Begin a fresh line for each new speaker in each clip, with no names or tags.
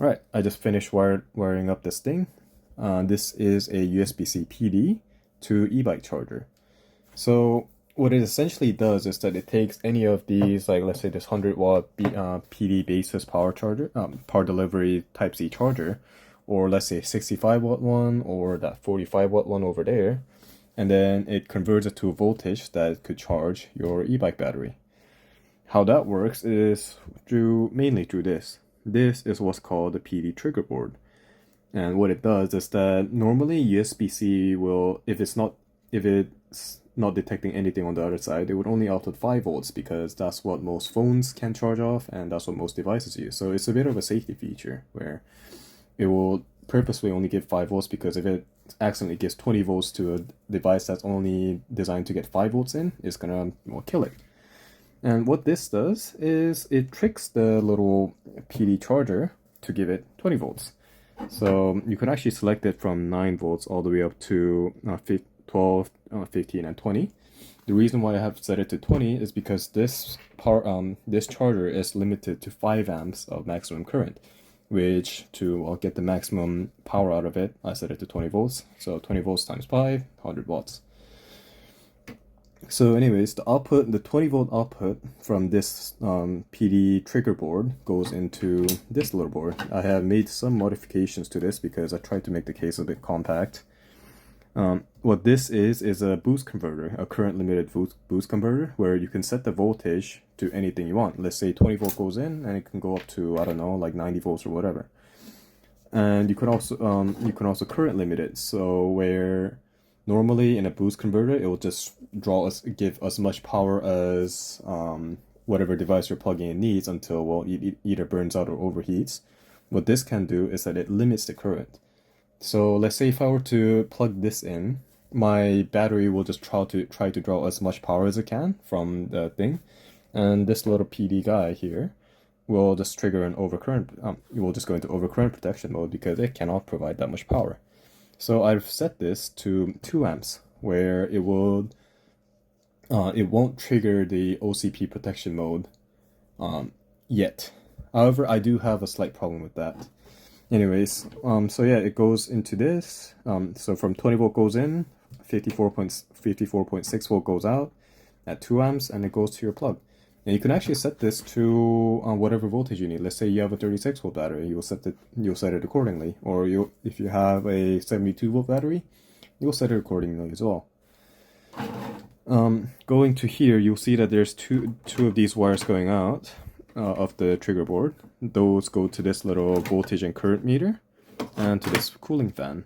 Right, I just finished wiring up this thing. This is a USB-C PD to e-bike charger. So what it essentially does is that it takes any of these, like let's say this 100 watt PD basis power charger, power delivery Type C charger, or let's say 65 watt one, or that 45 watt one over there, and then it converts it to a voltage that could charge your e-bike battery. How that works is mainly through this. This is what's called the PD trigger board. And what it does is that normally USB-C will, if it's not detecting anything on the other side, it would only output 5 volts because that's what most phones can charge off and that's what most devices use. So it's a bit of a safety feature where it will purposely only give 5 volts, because if it accidentally gives 20 volts to a device that's only designed to get 5 volts in, it's gonna, well, kill it. And what this does is it tricks the little PD charger to give it 20 volts. So you can actually select it from 9 volts all the way up to 12, 15, and 20. The reason why I have set it to 20 is because this charger is limited to 5 amps of maximum current, which to get the maximum power out of it, I set it to 20 volts. So 20 volts times 5, 100 watts. So anyways, the 20-volt output from this PD trigger board goes into this little board. I have made some modifications to this because I tried to make the case a bit compact. What this is a boost converter, a current limited boost converter, where you can set the voltage to anything you want. Let's say 20 volt goes in, and it can go up to, I don't know, like 90 volts or whatever. And you can also current limit it, so where normally in a boost converter, it will just give as much power as whatever device you're plugging in needs until, well, it either burns out or overheats. What this can do is that it limits the current. So let's say if I were to plug this in, my battery will just try to draw as much power as it can from the thing, and this little PD guy here will just trigger an overcurrent. It will just go into overcurrent protection mode because it cannot provide that much power. So I've set this to 2 amps, where it won't trigger the OCP protection mode yet. However, I do have a slight problem with that. Anyways, so yeah, it goes into this. So from 20 volt goes in, 54.6 volt goes out at 2 amps, and it goes to your plug. And you can actually set this to whatever voltage you need. Let's say you have a 36 volt battery, you'll set it accordingly. Or if you have a 72 volt battery, you'll set it accordingly as well. Going to here, you'll see that there's two of these wires going out of the trigger board. Those go to this little voltage and current meter and to this cooling fan.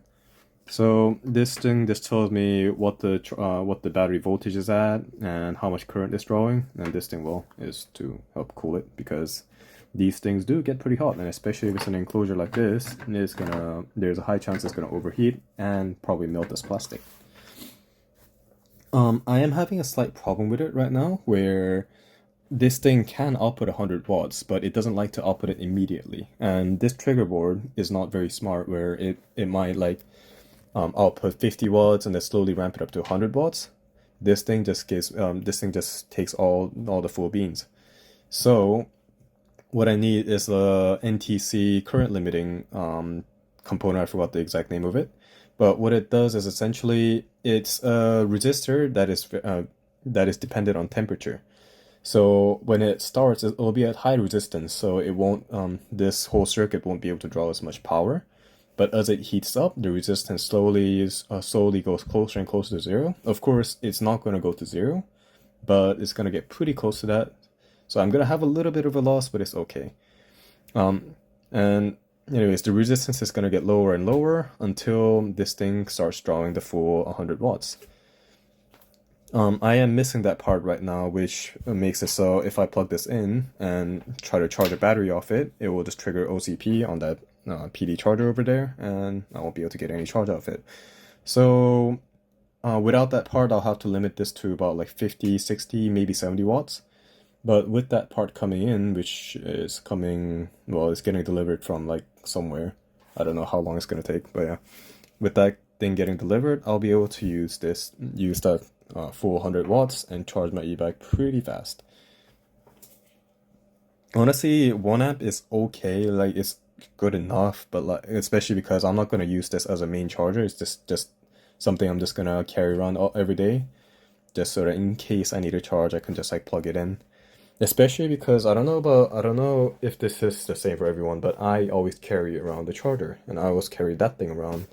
So this thing just tells me what the battery voltage is at and how much current it's drawing, and this thing is to help cool it, because these things do get pretty hot, and especially if it's an enclosure like this, there's a high chance it's gonna overheat and probably melt this plastic. I am having a slight problem with it right now, where this thing can output 100 watts, but it doesn't like to output it immediately. And this trigger board is not very smart, where it might output 50 watts and then slowly ramp it up to 100 watts. This thing just takes all the full beans. So what I need is a NTC current limiting component. I forgot the exact name of it. But what it does is essentially it's a resistor that is dependent on temperature. So when it starts, it will be at high resistance, so it won't this whole circuit won't be able to draw as much power. But as it heats up, the resistance slowly goes closer and closer to 0. Of course, it's not going to go to 0, but it's going to get pretty close to that. So I'm going to have a little bit of a loss, but it's okay. And anyways, the resistance is going to get lower and lower until this thing starts drawing the full 100 watts. I am missing that part right now, which makes it so if I plug this in and try to charge a battery off it, it will just trigger OCP on that PD charger over there, and I won't be able to get any charge out of it. So without that part, I'll have to limit this to about like 50, 60, maybe 70 watts. But with that part coming in, which is coming, well, it's getting delivered from like somewhere. I don't know how long it's going to take, but yeah. With that thing getting delivered, I'll be able to use that full 100 watts and charge my e-bike pretty fast. Honestly, 1 amp is okay. Like, it's good enough, but like especially because I'm not gonna use this as a main charger. It's just something I'm just gonna carry around every day, just so that in case I need to charge, I can just like plug it in. Especially because I don't know if this is the same for everyone, but I always carry around the charger, and I always carry that thing around.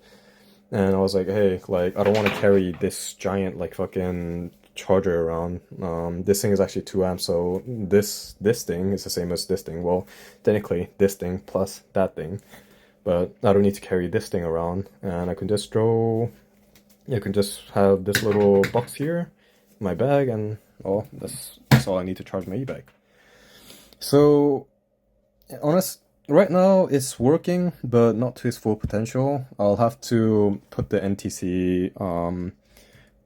And I was like, hey, like I don't want to carry this giant like fucking charger around. This thing is actually 2 amps, so this thing is the same as this thing. Well, technically this thing plus that thing, but I don't need to carry this thing around, and I can just have this little box here, in my bag, and oh, that's all I need to charge my e-bike. So, right now it's working, but not to its full potential. I'll have to put the NTC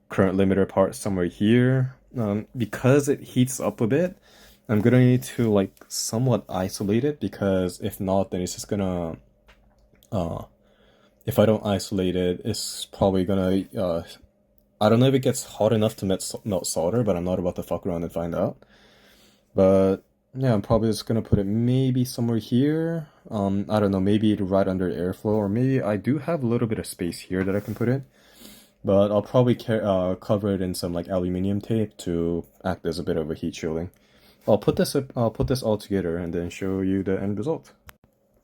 current limiter part somewhere here. Because it heats up a bit, I'm gonna need to like somewhat isolate it, because if not, then it's just gonna if I don't isolate it, it's probably gonna I don't know if it gets hot enough to melt solder, but I'm not about to fuck around and find out. But yeah, I'm probably just gonna put it maybe somewhere here. I don't know, maybe right under airflow, or maybe I do have a little bit of space here that I can put it. But I'll probably cover it in some like aluminum tape to act as a bit of a heat shielding. I'll put this all together and then show you the end result.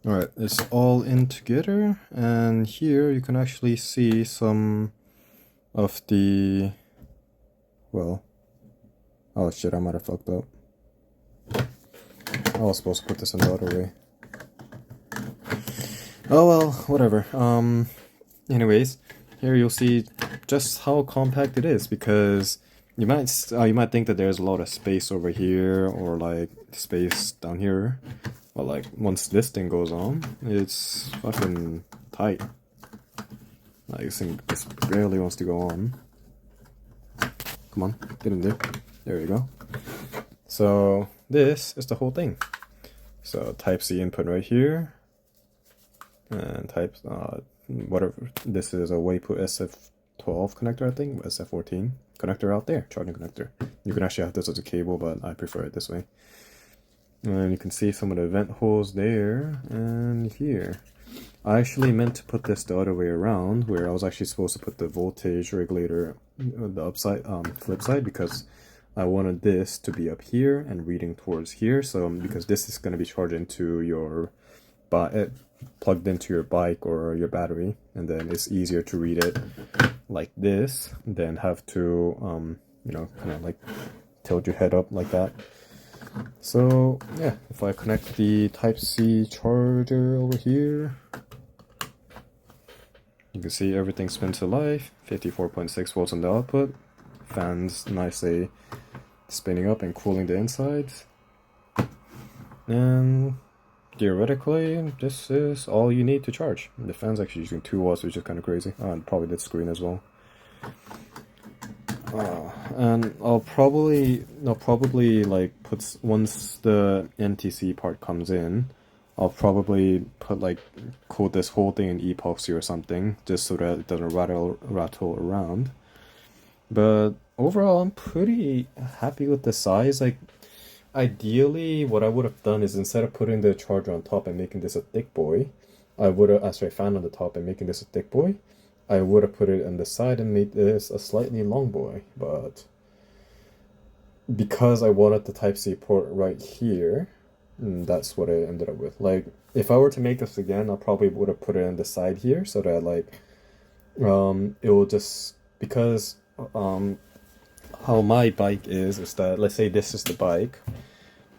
Alright, it's all in together, and here you can actually see some of the, well, oh shit, I might have fucked up. I was supposed to put this in the other way. Oh well, whatever. Anyways, here you'll see just how compact it is, because you might think that there's a lot of space over here or like space down here, but like once this thing goes on, it's fucking tight. Like this thing just barely wants to go on. Come on, get in there. There you go. So this is the whole thing. So Type-C input right here, and whatever. This is a Waypoint SF12 connector, I think, SF14 connector out there, charging connector. You can actually have this as a cable, but I prefer it this way. And you can see some of the vent holes there and here. I actually meant to put this the other way around, where I was actually supposed to put the voltage regulator the flip side, because I wanted this to be up here and reading towards here. So because this is going to be charged into your plugged into your bike or your battery, and then it's easier to read it like this than have to you know, kind of like tilt your head up like that. So yeah, if I connect the Type-C charger over here, you can see everything spins to life. 54.6 volts on the output, fans nicely spinning up and cooling the insides, and theoretically this is all you need to charge. The fan's actually using 2 watts, which is kind of crazy, and probably the screen as well. And I'll probably like once the NTC part comes in, I'll probably coat this whole thing in epoxy or something, just so that it doesn't rattle around. But overall, I'm pretty happy with the size. Like, ideally, what I would have done is, instead of putting the charger on top and making this a thick boy, I would have, fan on the top and making this a thick boy, I would have put it on the side and made this a slightly long boy. But because I wanted the Type-C port right here, that's what I ended up with. Like, if I were to make this again, I probably would have put it on the side here, so that like it will just, because how my bike is that, let's say this is the bike,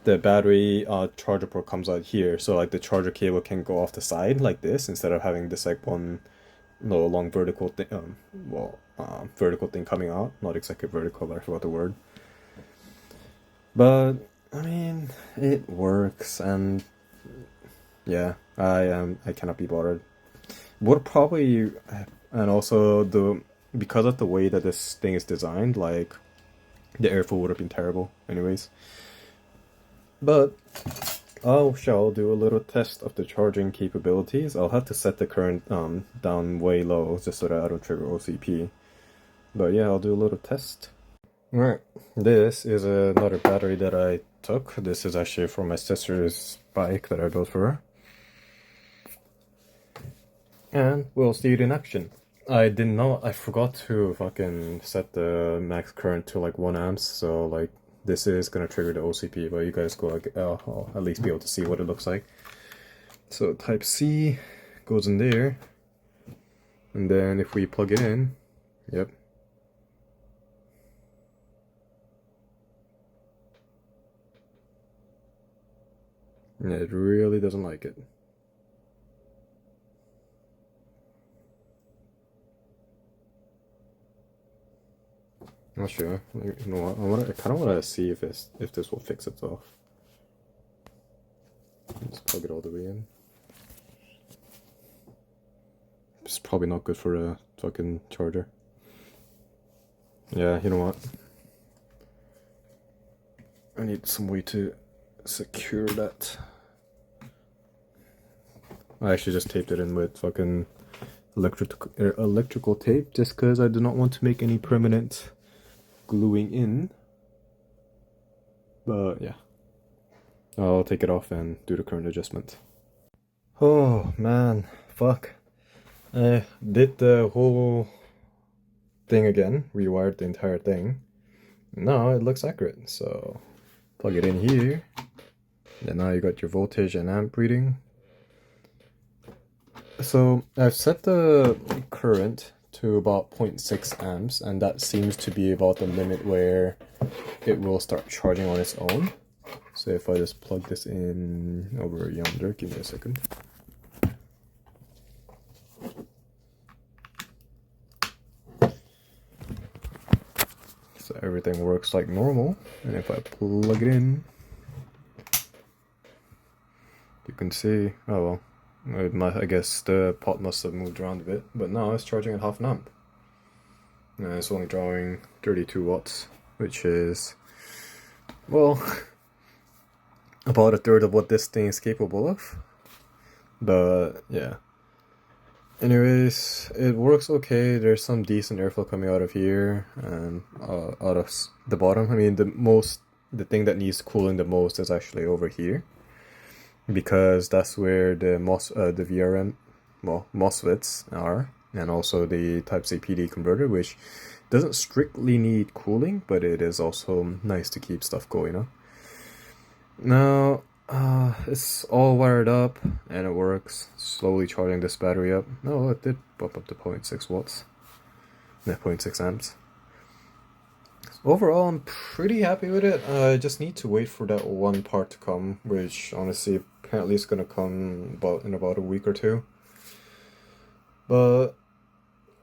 the battery charger port comes out here, so like the charger cable can go off the side like this, instead of having this like one little long vertical thing, vertical thing coming out. Not exactly vertical, but I forgot the word. But I mean, it works, and yeah, I cannot be bothered. Would probably, and also because of the way that this thing is designed, like the airflow would have been terrible anyways. But I shall do a little test of the charging capabilities. I'll have to set the current down way low, just so that I don't trigger OCP. But yeah, I'll do a little test. Alright, this is another battery that I took. This is actually from my sister's bike that I built for her. and we'll see it in action. I forgot to fucking set the max current to like 1 amps, so like this is gonna trigger the OCP, but you guys go like, I'll at least be able to see what it looks like. So type C goes in there, and then if we plug it in, yep. Yeah, it really doesn't like it. Not sure. You know what? I kind of want to see if this will fix itself. Just plug it all the way in. It's probably not good for a fucking charger. Yeah, you know what? I need some way to secure that. I actually just taped it in with fucking electrical tape just because I do not want to make any permanent gluing in. But yeah, I'll take it off and do the current adjustment. Oh man, fuck. I did the whole thing again, rewired the entire thing. Now it looks accurate, so plug it in here. And now you got your voltage and amp reading. So I've set the current to about 0.6 amps, and that seems to be about the limit where it will start charging on its own. So if I just plug this in over yonder, give me a second. So everything works like normal, and if I plug it in, you can see, oh well, I guess the pot must have moved around a bit, but now it's charging at half an amp. And it's only drawing 32 watts, which is, well, about a third of what this thing is capable of. But yeah. Anyways, it works okay. There's some decent airflow coming out of here and out of the bottom. I mean, the thing that needs cooling the most is actually over here, because that's where the VRM, well, MOSFETs are, and also the Type-C PD converter, which doesn't strictly need cooling, but it is also nice to keep stuff going on. Now, it's all wired up, and it works. Slowly charging this battery up. No, it did bump up to 0.6 watts. Yeah, 0.6 amps. Overall, I'm pretty happy with it. I just need to wait for that one part to come, which honestly apparently is gonna come in about a week or two. But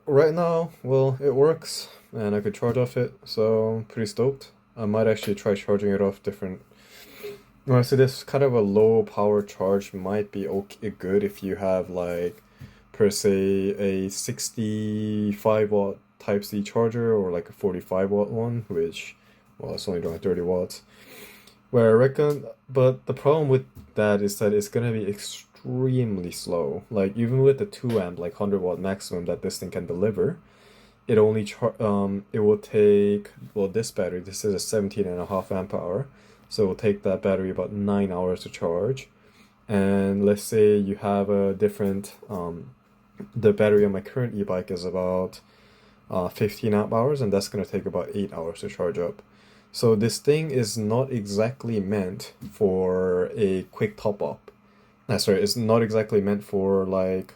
right now, well, it works, and I could charge off it, so I'm pretty stoked. I might actually try charging it off different. So this kind of a low power charge might be okay, good if you have like per se a 65 watt Type-C charger or like a 45 watt one, which, well, it's only drawing 30 watts. Where I reckon, but the problem with that is that it's gonna be extremely slow. Like even with the 2 amp, like 100 watt maximum that this thing can deliver, it only it will take, well, this battery, this is a 17.5 amp hour. So it will take that battery about 9 hours to charge. And let's say you have a different, the battery on my current e-bike is about 15 amp hours, and that's going to take about 8 hours to charge up. So this thing is not exactly meant for a quick top up. Sorry, it's not exactly meant for like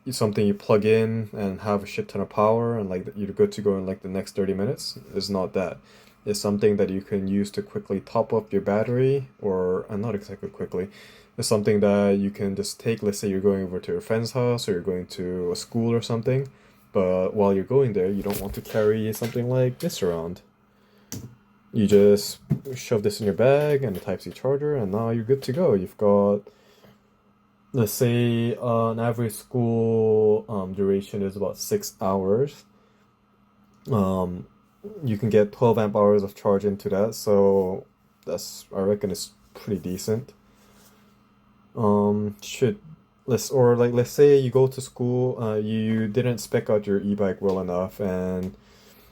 something you plug in and have a shit ton of power and like you're good to go in like the next 30 minutes. It's not that. Is something that you can use to quickly top up your battery, or not exactly quickly. It's something that you can just take. Let's say you're going over to your friend's house or you're going to a school or something, but while you're going there, you don't want to carry something like this around. You just shove this in your bag and a Type-C charger, and now you're good to go. You've got, let's say, an average school duration is about 6 hours. You can get 12 amp hours of charge into that, so that's, I reckon, it's pretty decent. Let's say you go to school, you didn't spec out your e-bike well enough, and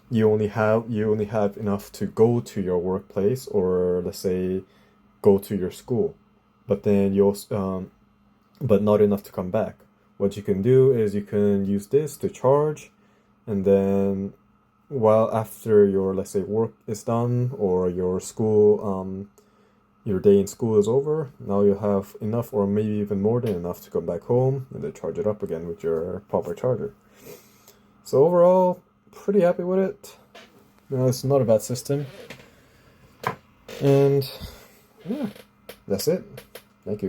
you only have enough to go to your workplace, or let's say go to your school, but then you also, but not enough to come back. what you can do is you can use this to charge, and then while after your, let's say, work is done or your school, your day in school is over, now you have enough or maybe even more than enough to come back home and then charge it up again with your proper charger. So overall, pretty happy with it. It's not a bad system. And yeah, that's it. Thank you.